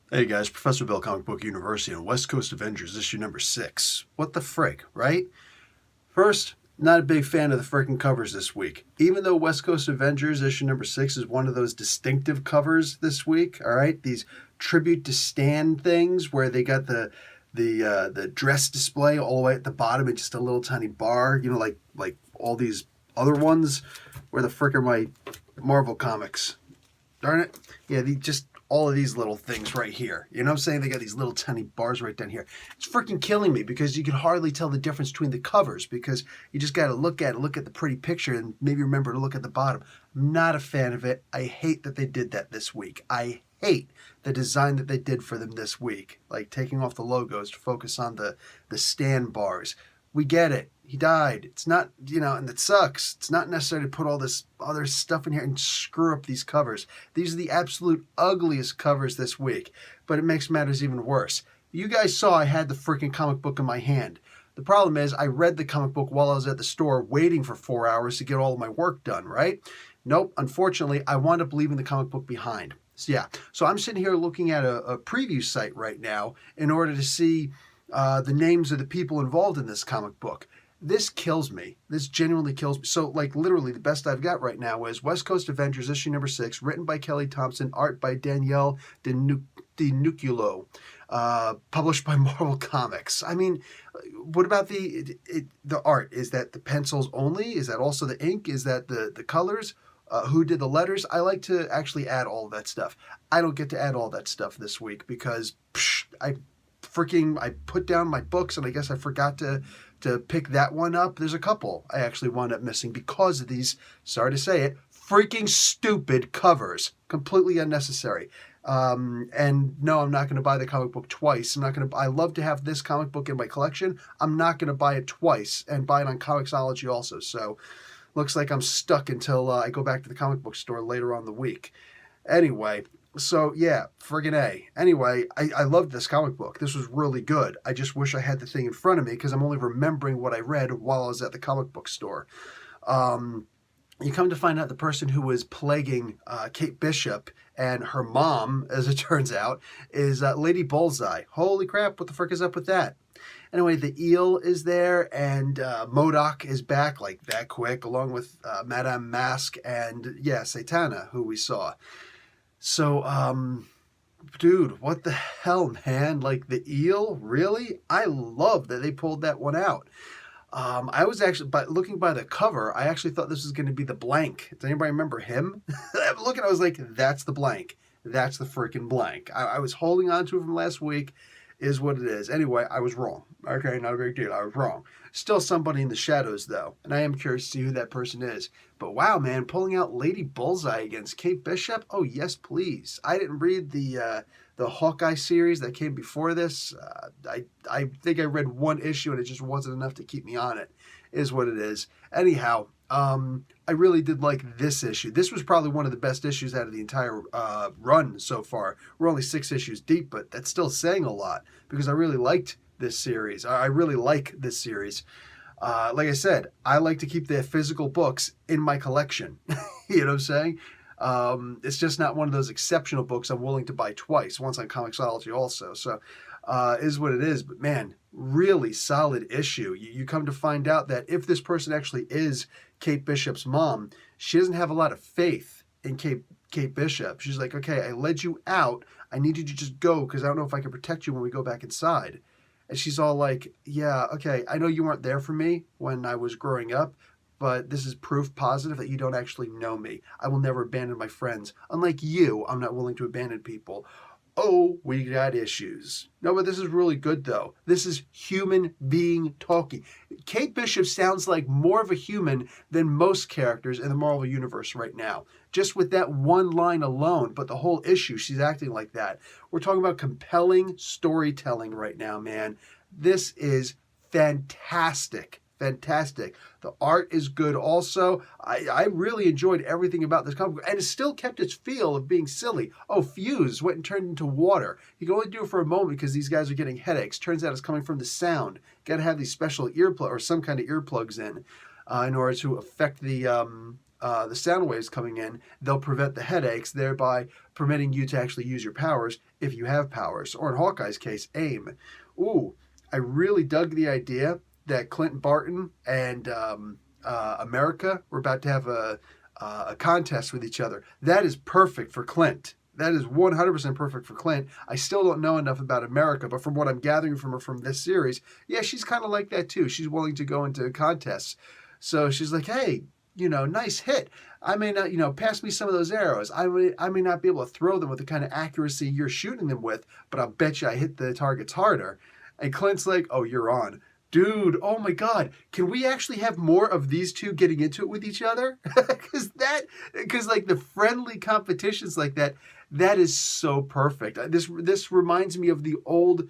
Hey guys, Professor Bill, Comic Book University, and West Coast Avengers, issue number 6. What the frick, right? First, not a big fan of the frickin' covers this week. Even though West Coast Avengers, issue number 6, is one of those distinctive covers this week, all right? These tribute to Stan things where they got the dress display all the way at the bottom and just a little tiny bar, like all these other ones. Where the frick are my Marvel comics? Darn it. Yeah, just all of these little things right here. You know what I'm saying? They got these little tiny bars right down here. It's freaking killing me because you can hardly tell the difference between the covers because you just got to look at the pretty picture and maybe remember to look at the bottom. I'm not a fan of it. I hate that they did that this week. I hate the design that they did for them this week, like taking off the logos to focus on the stand bars. We get it. He died. It's not, and it sucks. It's not necessary to put all this other stuff in here and screw up these covers. These are the absolute ugliest covers this week, but it makes matters even worse. You guys saw I had the freaking comic book in my hand. The problem is I read the comic book while I was at the store waiting for 4 hours to get all of my work done, right? Nope. Unfortunately, I wound up leaving the comic book behind. So I'm sitting here looking at a preview site right now in order to see the names of the people involved in this comic book. This kills me. This genuinely kills me. So, literally, the best I've got right now is West Coast Avengers, issue number 6, written by Kelly Thompson, art by Danielle DiNucciolo, published by Marvel Comics. I mean, what about the art? Is that the pencils only? Is that also the ink? Is that the colors? Who did the letters? I like to actually add all of that stuff. I don't get to add all that stuff this week because I put down my books and I guess I forgot to pick that one up. There's a couple I actually wound up missing because of these, sorry to say it, freaking stupid covers. Completely unnecessary. And no, I'm not going to buy the comic book twice. I love to have this comic book in my collection. I'm not going to buy it twice and buy it on Comixology also. So looks like I'm stuck until I go back to the comic book store later on the week. Anyway, so yeah, friggin' A. Anyway, I loved this comic book. This was really good. I just wish I had the thing in front of me because I'm only remembering what I read while I was at the comic book store. You come to find out the person who was plaguing Kate Bishop and her mom, as it turns out, is Lady Bullseye. Holy crap, what the frick is up with that? Anyway, the Eel is there, and MODOK is back like that quick, along with Madame Mask and, yeah, Satana, who we saw. So, dude, what the hell, man? Like, the Eel? Really? I love that they pulled that one out. I was actually, looking by the cover, I actually thought this was going to be the Blank. Does anybody remember him? I'm looking, I was like, that's the Blank. That's the freaking Blank. I was holding on to it from last week, is what it is. Anyway, I was wrong. Okay, not a big deal. I was wrong. Still somebody in the shadows, though, and I am curious to see who that person is. But wow, man, pulling out Lady Bullseye against Kate Bishop? Oh, yes, please. I didn't read the Hawkeye series that came before this. I think I read one issue, and it just wasn't enough to keep me on it, is what it is. Anyhow, I really did like this issue. This was probably one of the best issues out of the entire run so far. We're only 6 issues deep, but that's still saying a lot because I really liked this series. I really like this series. Like I said, I like to keep the physical books in my collection. You know what I'm saying? It's just not one of those exceptional books I'm willing to buy twice, once on Comixology also. So is what it is. But man, really solid issue. You come to find out that if this person actually is Kate Bishop's mom, she doesn't have a lot of faith in Kate Bishop. She's like, okay, I led you out. I need you to just go because I don't know if I can protect you when we go back inside. And she's all like, yeah, okay, I know you weren't there for me when I was growing up, but this is proof positive that you don't actually know me. I will never abandon my friends. Unlike you, I'm not willing to abandon people. Oh, we got issues. No, but this is really good, though. This is human being talking. Kate Bishop sounds like more of a human than most characters in the Marvel Universe right now. Just with that one line alone, but the whole issue, she's acting like that. We're talking about compelling storytelling right now, man. This is fantastic. Fantastic. The art is good also. I really enjoyed everything about this comic book, and it still kept its feel of being silly. Oh, Fuse went and turned into water. You can only do it for a moment because these guys are getting headaches. Turns out it's coming from the sound. Got to have these special earplugs or some kind of earplugs in order to affect the the sound waves coming in, they'll prevent the headaches, thereby permitting you to actually use your powers if you have powers. Or in Hawkeye's case, aim. Ooh, I really dug the idea that Clint Barton and America were about to have a contest with each other. That is perfect for Clint. That is 100% perfect for Clint. I still don't know enough about America, but from what I'm gathering from her from this series, yeah, she's kind of like that too. She's willing to go into contests. So she's like, hey, nice hit. I may not, pass me some of those arrows. I may not be able to throw them with the kind of accuracy you're shooting them with, but I'll bet you I hit the targets harder. And Clint's like, oh, you're on. Dude, oh my God, can we actually have more of these two getting into it with each other? Because like the friendly competitions like that is so perfect. This reminds me of the old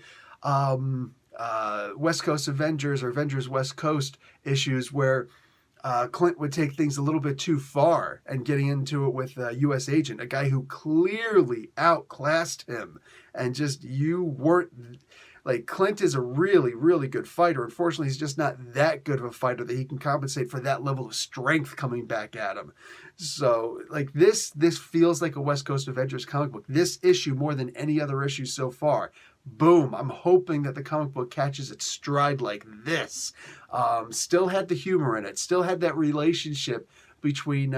West Coast Avengers or Avengers West Coast issues where Clint would take things a little bit too far and getting into it with a U.S. agent, a guy who clearly outclassed him, and just you weren't. Like, Clint is a really, really good fighter. Unfortunately, he's just not that good of a fighter that he can compensate for that level of strength coming back at him. So, like, this feels like a West Coast Avengers comic book. This issue, more than any other issue so far, boom. I'm hoping that the comic book catches its stride like this. Still had the humor in it. Still had that relationship between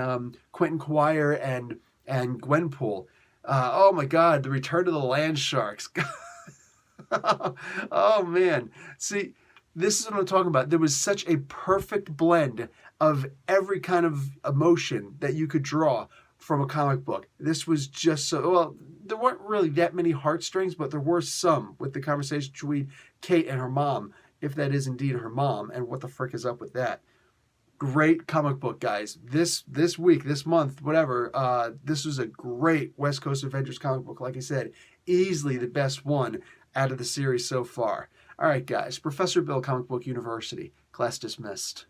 Quentin Quire and Gwenpool. Oh, my God, the return of the land sharks. Oh man, see, this is what I'm talking about. There was such a perfect blend of every kind of emotion that you could draw from a comic book. This was just so, well, there weren't really that many heartstrings, but there were some with the conversation between Kate and her mom, if that is indeed her mom, and what the frick is up with that. Great comic book, guys. This week, this month, whatever, this was a great West Coast Avengers comic book. Like I said, easily the best one out of the series so far. All right, guys. Professor Bill, Comic Book University. Class dismissed.